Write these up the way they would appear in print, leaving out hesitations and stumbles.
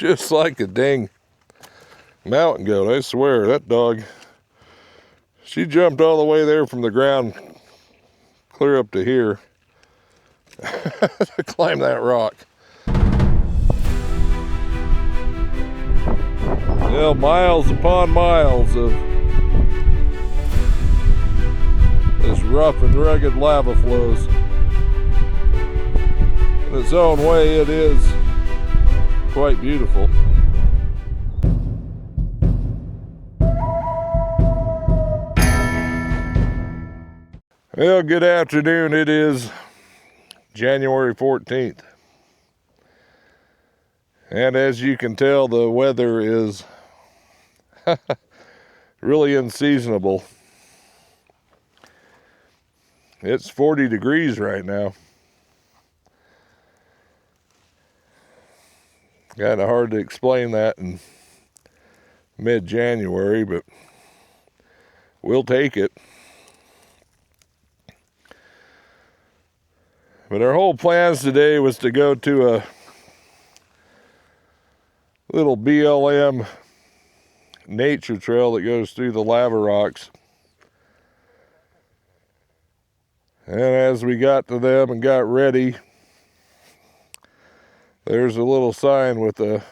just like a dang mountain goat, I swear. That dog, she jumped all the way there from the ground clear up to here to climb that rock. Well, miles upon miles of this rough and rugged lava flows. In its own way, it is quite beautiful. Well, good afternoon. It is January 14th. And as you can tell, the weather is really unseasonable. It's 40 degrees right now. Kind of hard to explain that in mid-January, but we'll take it. But our whole plans today was to go to a little BLM nature trail that goes through the lava rocks. And as we got to them and got ready, there's a little sign with a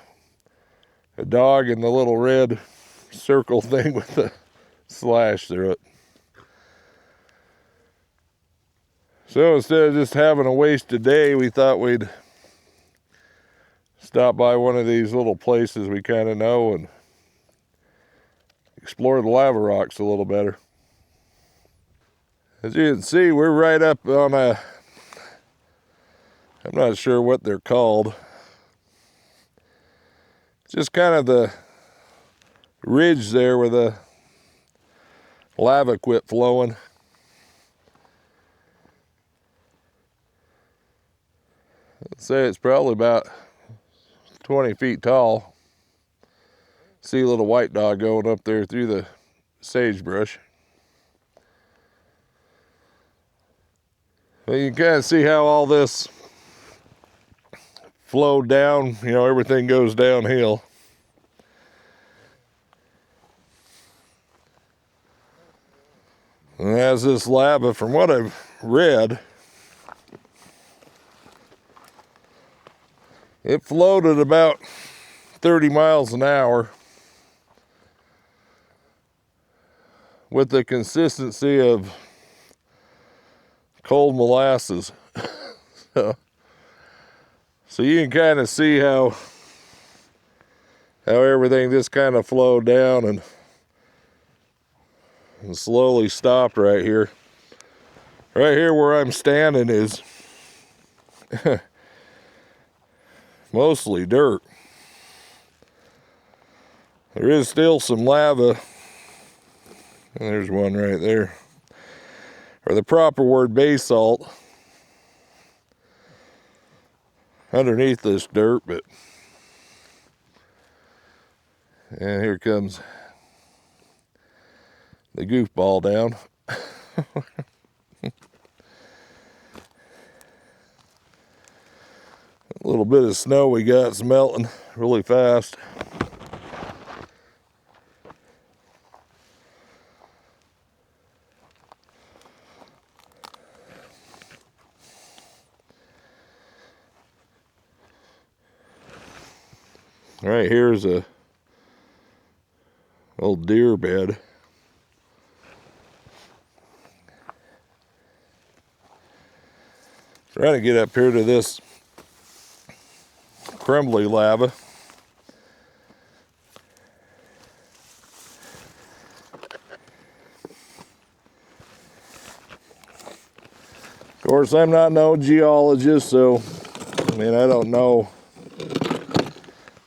dog and the little red circle thing with the slash through it. So instead of just having a wasted day, we thought we'd stop by one of these little places we kind of know and explore the lava rocks a little better. As you can see, we're right up on I'm not sure what they're called. Just kind of the ridge there where the lava quit flowing. I'd say it's probably about 20 feet tall. See a little white dog going up there through the sagebrush. Well, you can kind of see how all this flowed down. You know, everything goes downhill. And as this lava, from what I've read, it flowed at about 30 miles an hour with the consistency of cold molasses. So you can kind of see how everything just kind of flowed down and slowly stopped right here. Right here where I'm standing is mostly dirt. There is still some lava. And there's one right there. Or the proper word, basalt, underneath this dirt, but and here comes the goofball down. A little bit of snow we got is melting really fast. Right here's a old deer bed. Trying to get up here to this crumbly lava. Of course, I'm not no geologist, so I mean, I don't know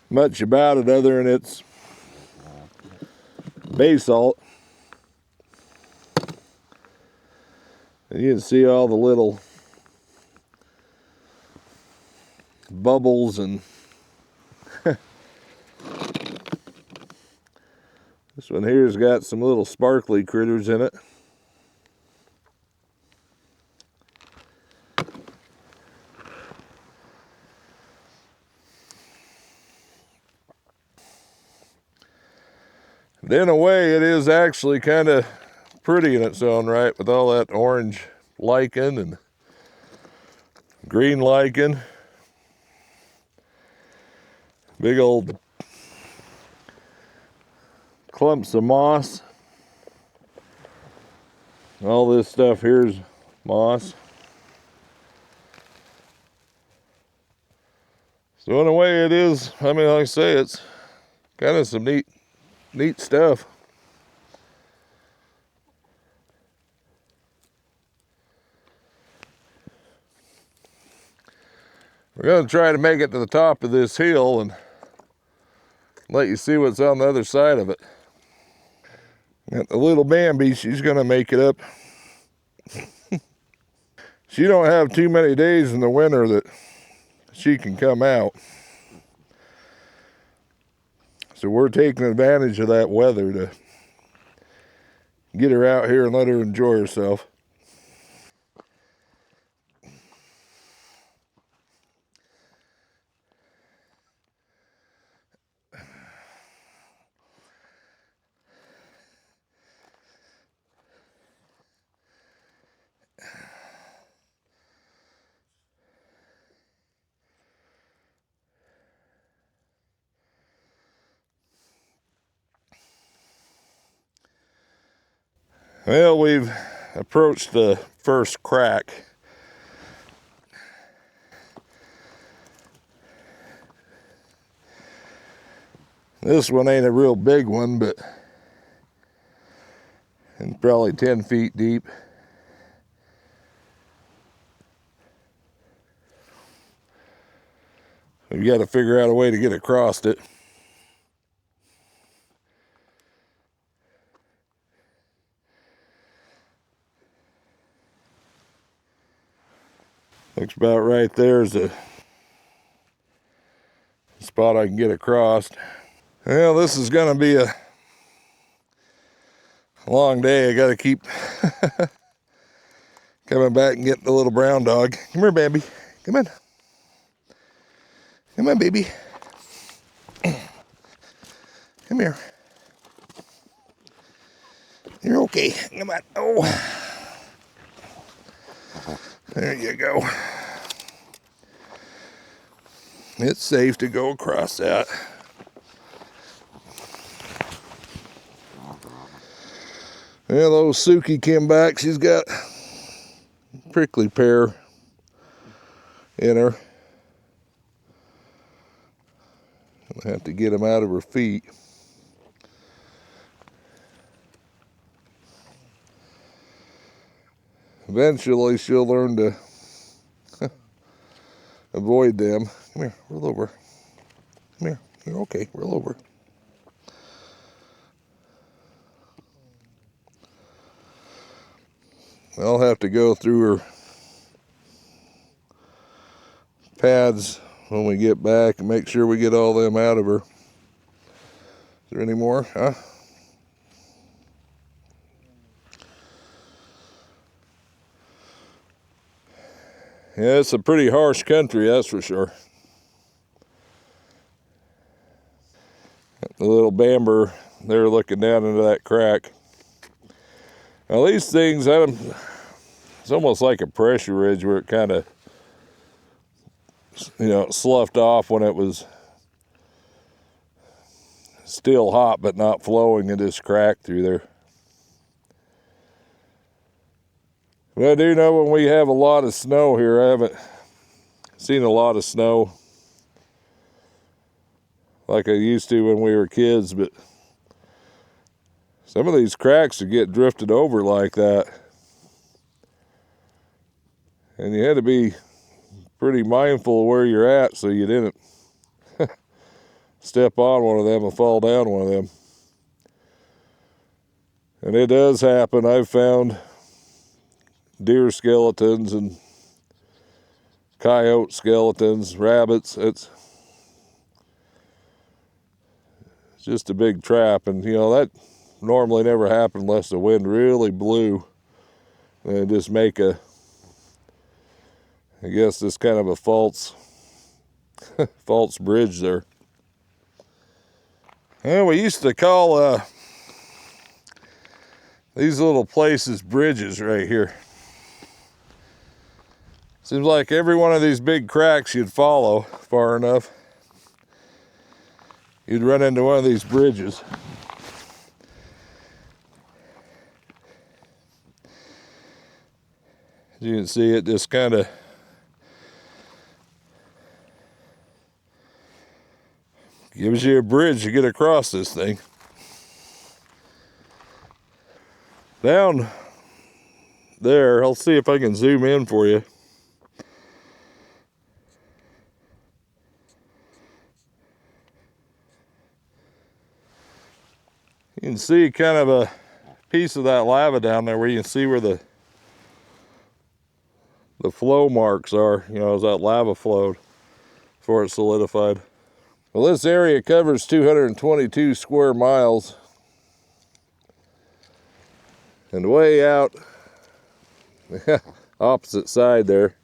much about it other than it's basalt. And you can see all the little bubbles and this one here's got some little sparkly critters in it. But in a way, it is actually kind of pretty in its own right with all that orange lichen and green lichen. Big old clumps of moss. All this stuff here is moss. So in a way it is, I mean, like I say, it's kind of some neat stuff. We're gonna try to make it to the top of this hill and let you see what's on the other side of it. Got the little Bambi, she's gonna make it up. She don't have too many days in the winter that she can come out. So we're taking advantage of that weather to get her out here and let her enjoy herself. Well, we've approached the first crack. This one ain't a real big one, but it's probably 10 feet deep. We've got to figure out a way to get across it. Looks about right there's a spot I can get across. Well, this is gonna be a long day. I gotta keep coming back and getting the little brown dog. Come here, Bambi. Come on. Come on, baby. Come here. You're okay. Come on. Oh. There you go. It's safe to go across that. Yeah, little Suki came back. She's got prickly pear in her. I'll have to get them out of her feet. Eventually, she'll learn to avoid them. Come here, roll over. Come here, you're okay, roll over. I'll have to go through her pads when we get back and make sure we get all them out of her. Is there any more? Huh? Yeah, it's a pretty harsh country, that's for sure. The little Bamber, they're looking down into that crack. Now these things, it's almost like a pressure ridge where it kind of, sloughed off when it was still hot but not flowing. It just cracked through there. But I do know when we have a lot of snow here, I haven't seen a lot of snow like I used to when we were kids, but some of these cracks would get drifted over like that. And you had to be pretty mindful of where you're at so you didn't step on one of them and fall down one of them. And it does happen. I've found deer skeletons and coyote skeletons, rabbits. It's just a big trap. And, that normally never happened unless the wind really blew. And it just make I guess this kind of a false bridge there. And we used to call these little places, bridges right here. Seems like every one of these big cracks you'd follow far enough, you'd run into one of these bridges. As you can see, it just kind of gives you a bridge to get across this thing. Down there, I'll see if I can zoom in for you. You can see kind of a piece of that lava down there where you can see where the flow marks are, you know, as that lava flowed before it solidified. Well, this area covers 222 square miles. And way out, opposite side there,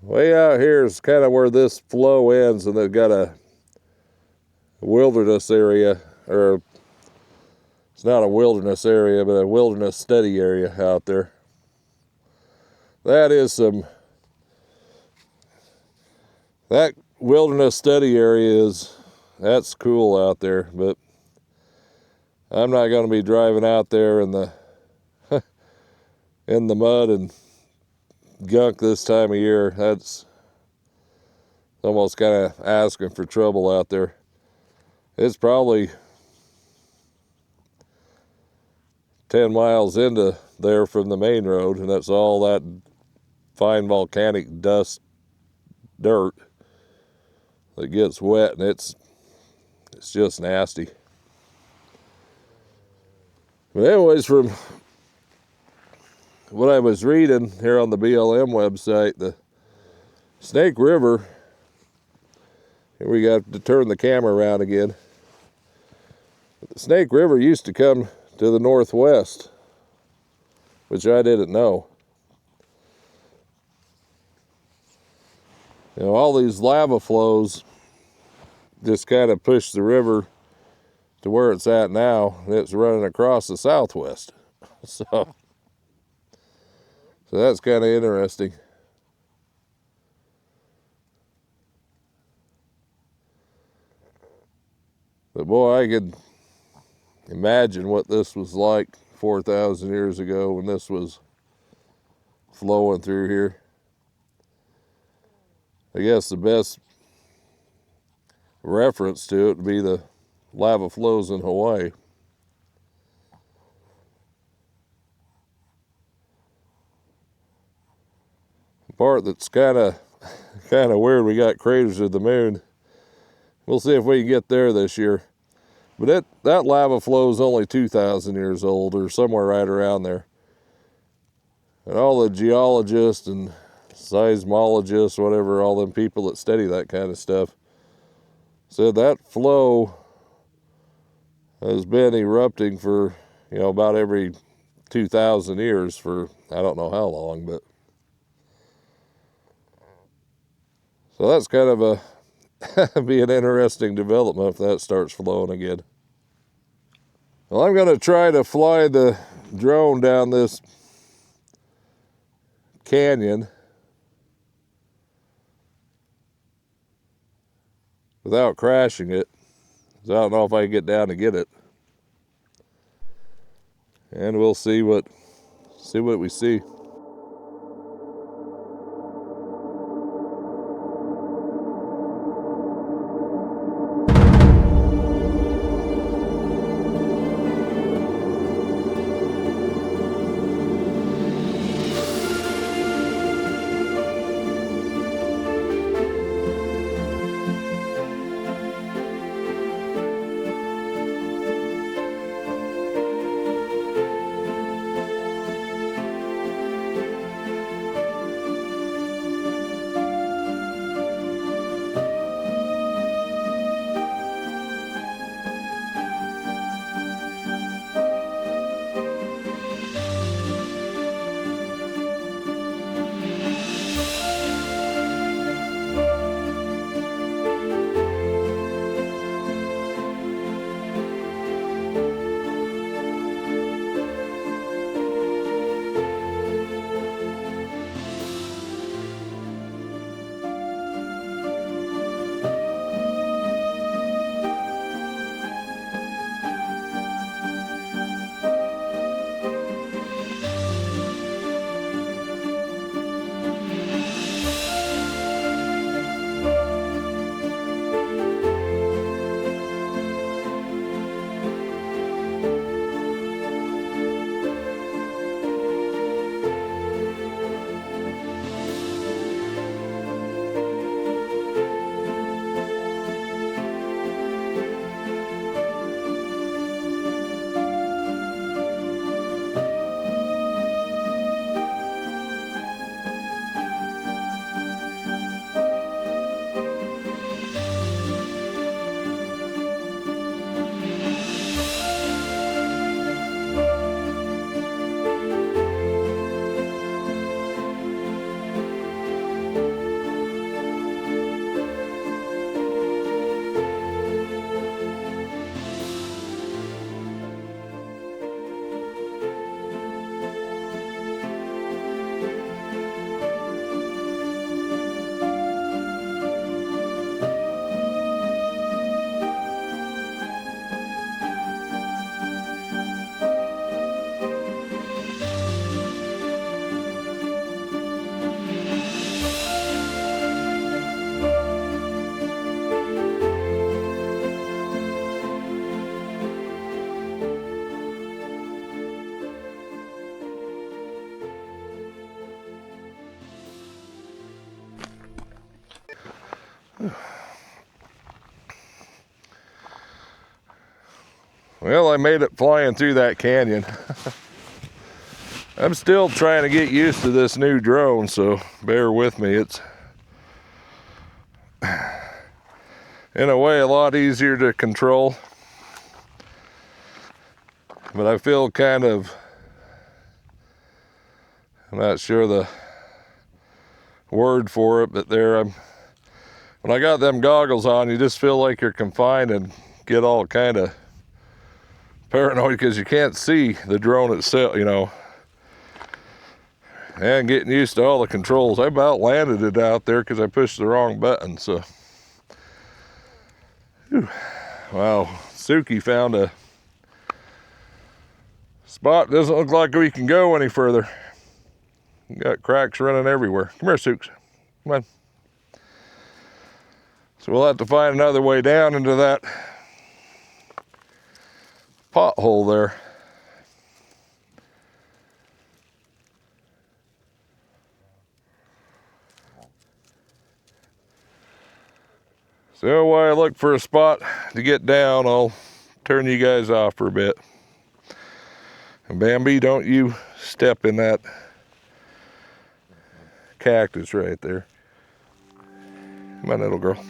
way out here is kind of where this flow ends, and they've got a wilderness area, or it's not a wilderness area, but a wilderness study area out there. That wilderness study area that's cool out there, but I'm not going to be driving out there in the in the mud and gunk this time of year. That's almost kind of asking for trouble out there. It's probably 10 miles into there from the main road, and that's all that fine volcanic dust, dirt that gets wet, and it's just nasty. But anyways, from what I was reading here on the BLM website, the Snake River, here we got to turn the camera around again. The Snake River used to come to the northwest, which I didn't know. You know, all these lava flows just kind of push the river to where it's at now, and it's running across the southwest. So that's kind of interesting. But boy, I could imagine what this was like 4,000 years ago when this was flowing through here. I guess the best reference to it would be the lava flows in Hawaii. The part that's kind of weird, we got craters of the moon. We'll see if we can get there this year. But that lava flow is only 2,000 years old, or somewhere right around there. And all the geologists and seismologists, whatever, all them people that study that kind of stuff, said that flow has been erupting for, you know, about every 2,000 years for I don't know how long, but so that's kind of be an interesting development if that starts flowing again. Well, I'm going to try to fly the drone down this canyon without crashing it, because I don't know if I can get down to get it. And we'll see what we see. Well, I made it flying through that canyon. I'm still trying to get used to this new drone, so bear with me. It's in a way a lot easier to control, but I feel kind of, I'm not sure the word for it, but when I got them goggles on, you just feel like you're confined and get all kind of paranoid because you can't see the drone itself, you know. And getting used to all the controls. I about landed it out there because I pushed the wrong button, so. Whew. Wow, Suki found a spot. Doesn't look like we can go any further. We got cracks running everywhere. Come here, Sukes. Come on. So we'll have to find another way down into that pothole there. So while I look for a spot to get down, I'll turn you guys off for a bit. And Bambi, don't you step in that cactus right there. Come on, little girl.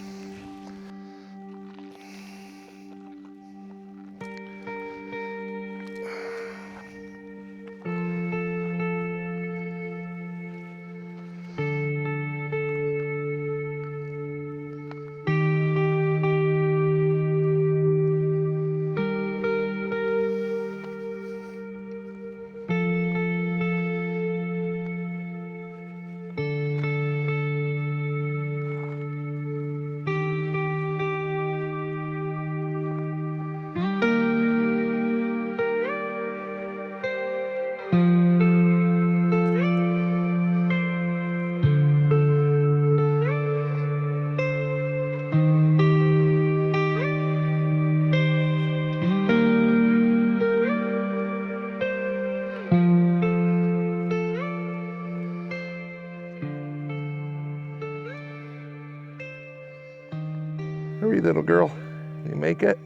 Hurry, little girl. Can you make it?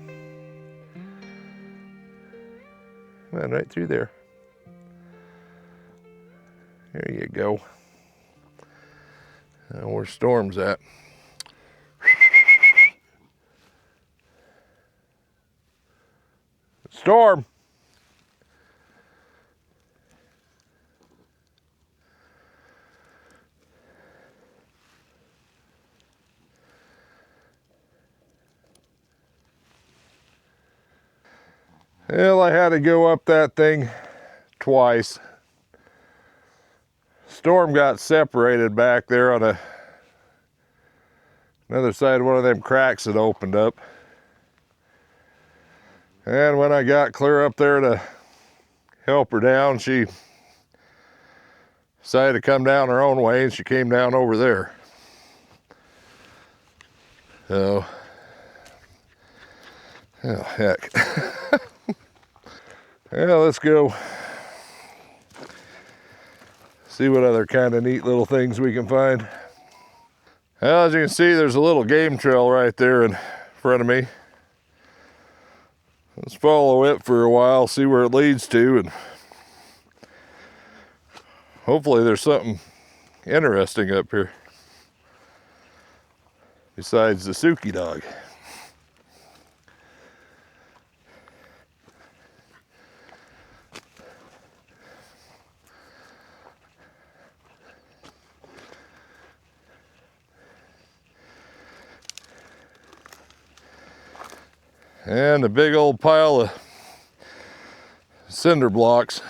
Come on, right through there. There you go. Now where Storm's at. Storm! Well, I had to go up that thing twice. Storm got separated back there on another side of one of them cracks that opened up. And when I got clear up there to help her down, she decided to come down her own way, and she came down over there. So, oh heck. Yeah, let's go see what other kind of neat little things we can find. Well, as you can see, there's a little game trail right there in front of me. Let's follow it for a while, see where it leads to, and hopefully there's something interesting up here besides the Suki dog. And a big old pile of cinder blocks.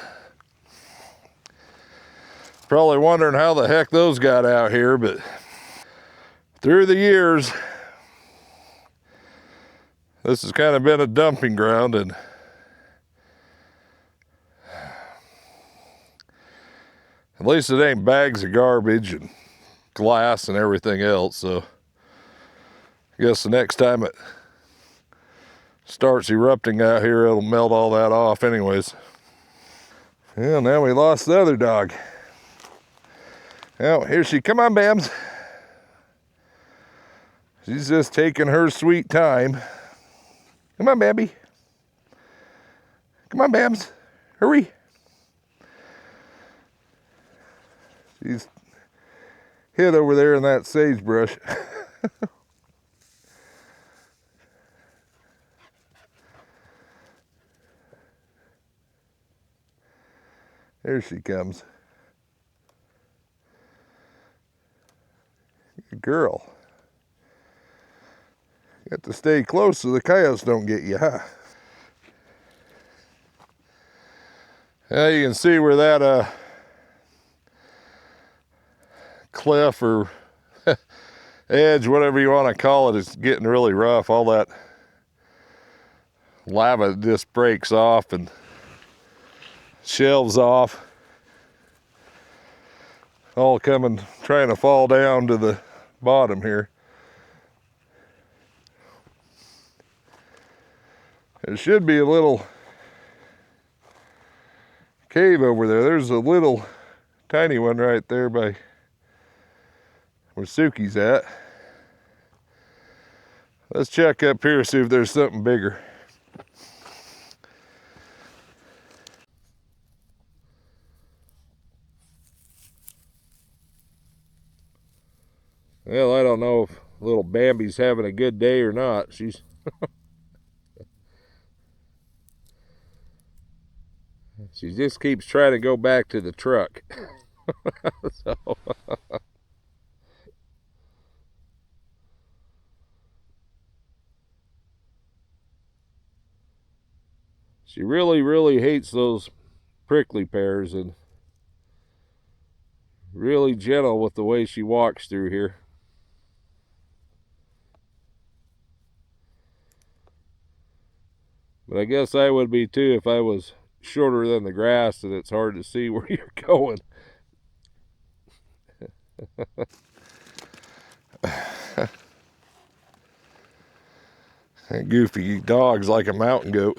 Probably wondering how the heck those got out here, but through the years, this has kind of been a dumping ground, and at least it ain't bags of garbage and glass and everything else. So I guess the next time it starts erupting out here, it'll melt all that off anyways. Well, now we lost the other dog. Well, here she, come on, Bams. She's just taking her sweet time. Come on, Bambi. Come on, Babs. Hurry. She's hid over there in that sagebrush. There she comes. Good girl. You have to stay close so the coyotes don't get you, huh? Now you can see where that cliff or edge, whatever you want to call it, is getting really rough. All that lava just breaks off and shelves off. All coming, trying to fall down to the bottom here. There should be a little cave over there. There's a little tiny one right there by where Suki's at. Let's check up here, see if there's something bigger. Well, I don't know if little Bambi's having a good day or not. She just keeps trying to go back to the truck. So. She really, really hates those prickly pears, and really gentle with the way she walks through here. But I guess I would be too if I was shorter than the grass and it's hard to see where you're going. That goofy dog's like a mountain goat.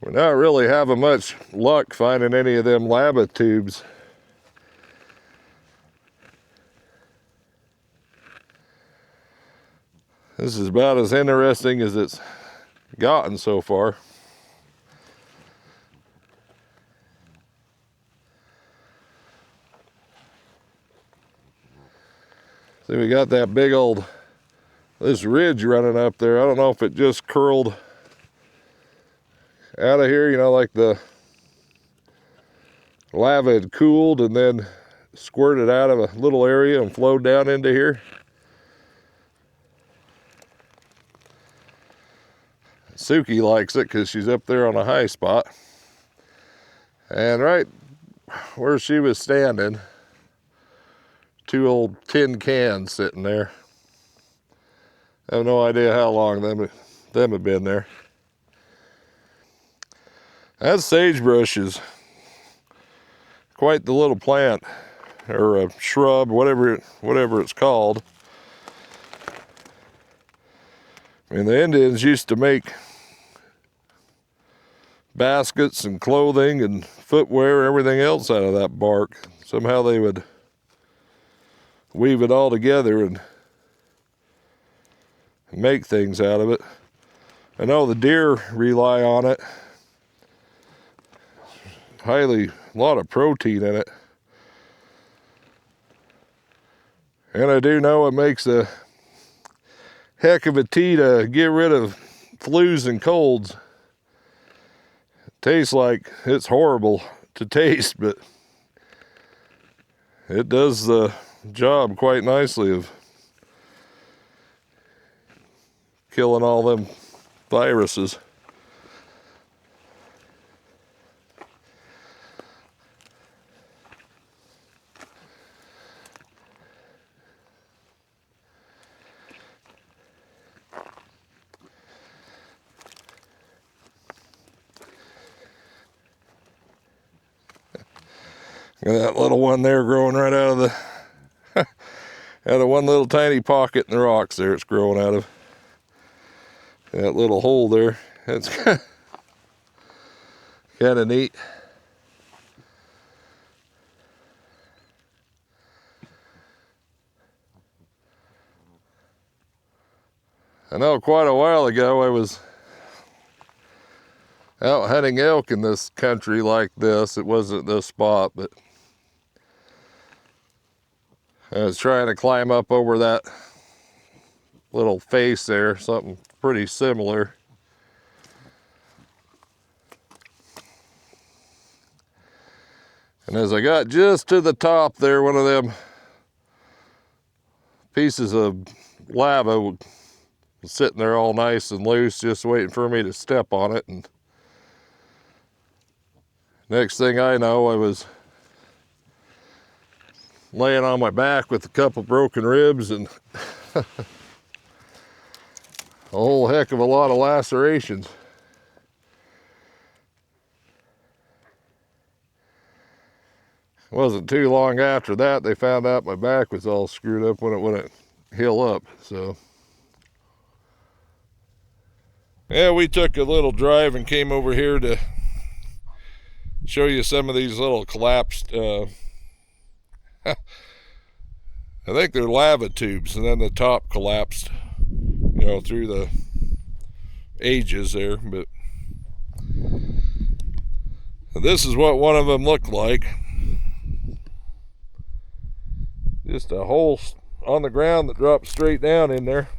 We're not really having much luck finding any of them lava tubes. This is about as interesting as it's gotten so far. See, we got that big old, this ridge running up there. I don't know if it just curled out of here, you know, like the lava had cooled and then squirted out of a little area and flowed down into here. Suki likes it because she's up there on a high spot. And right where she was standing, two old tin cans sitting there. I have no idea how long them have been there. That sagebrush is quite the little plant, or a shrub, whatever it's called. I mean, the Indians used to make baskets and clothing and footwear, everything else out of that bark. Somehow they would weave it all together and make things out of it. I know the deer rely on it. A lot of protein in it. And I do know it makes a heck of a tea to get rid of flus and colds. It tastes like it's horrible to taste, but it does the job quite nicely of killing all them viruses. Got that little one there growing right out of the out of one little tiny pocket in the rocks there it's growing out of. That little hole there. That's kind of neat. I know quite a while ago I was out hunting elk in this country like this. It wasn't this spot, but I was trying to climb up over that little face there, something pretty similar. And as I got just to the top there, one of them pieces of lava was sitting there all nice and loose, just waiting for me to step on it. And next thing I know, I was laying on my back with a couple broken ribs and a whole heck of a lot of lacerations. It wasn't too long after that they found out my back was all screwed up when it wouldn't heal up. So yeah, we took a little drive and came over here to show you some of these little collapsed I think they're lava tubes, and then the top collapsed, you know, through the ages there. But this is what one of them looked like. Just a hole on the ground that drops straight down in there.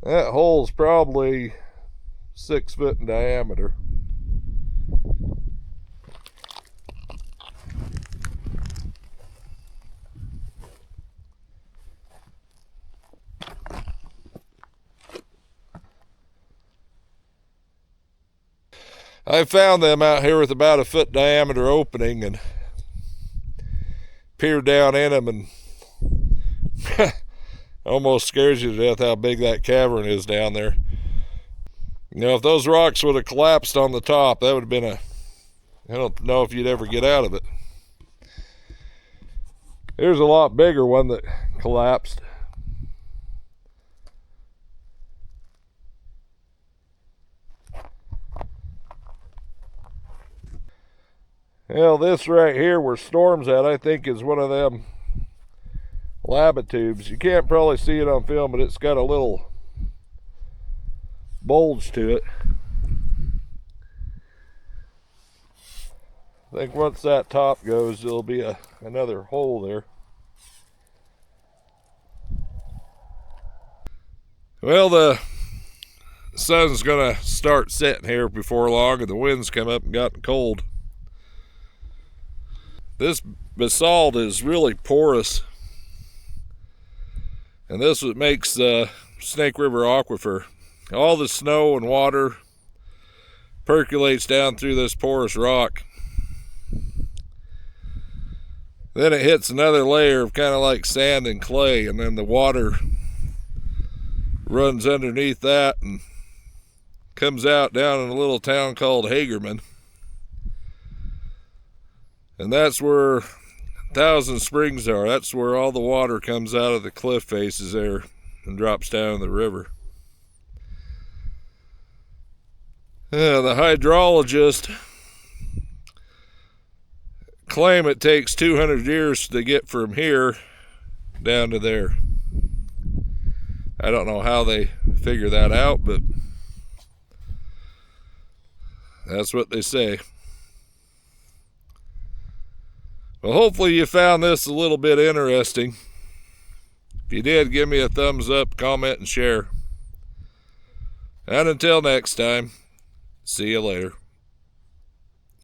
That hole's probably 6 foot in diameter. I found them out here with about a foot diameter opening and peered down in them, and almost scares you to death how big that cavern is down there. You know, if those rocks would have collapsed on the top, that would have been I don't know if you'd ever get out of it. Here's a lot bigger one that collapsed. Well, this right here where Storm's at, I think is one of them lava tubes. You can't probably see it on film, but it's got a little bulge to it. I think once that top goes, there'll be another hole there. Well, the sun's gonna start setting here before long, and the winds come up and gotten cold. This basalt is really porous, and this is what makes the Snake River aquifer. All the snow and water percolates down through this porous rock. Then it hits another layer of kind of like sand and clay, and then the water runs underneath that and comes out down in a little town called Hagerman. And that's where Thousand Springs are. That's where all the water comes out of the cliff faces there and drops down in the river. The hydrologists claim it takes 200 years to get from here down to there. I don't know how they figure that out, but that's what they say. Well, hopefully you found this a little bit interesting. If you did, give me a thumbs up, comment, and share. And until next time, see you later.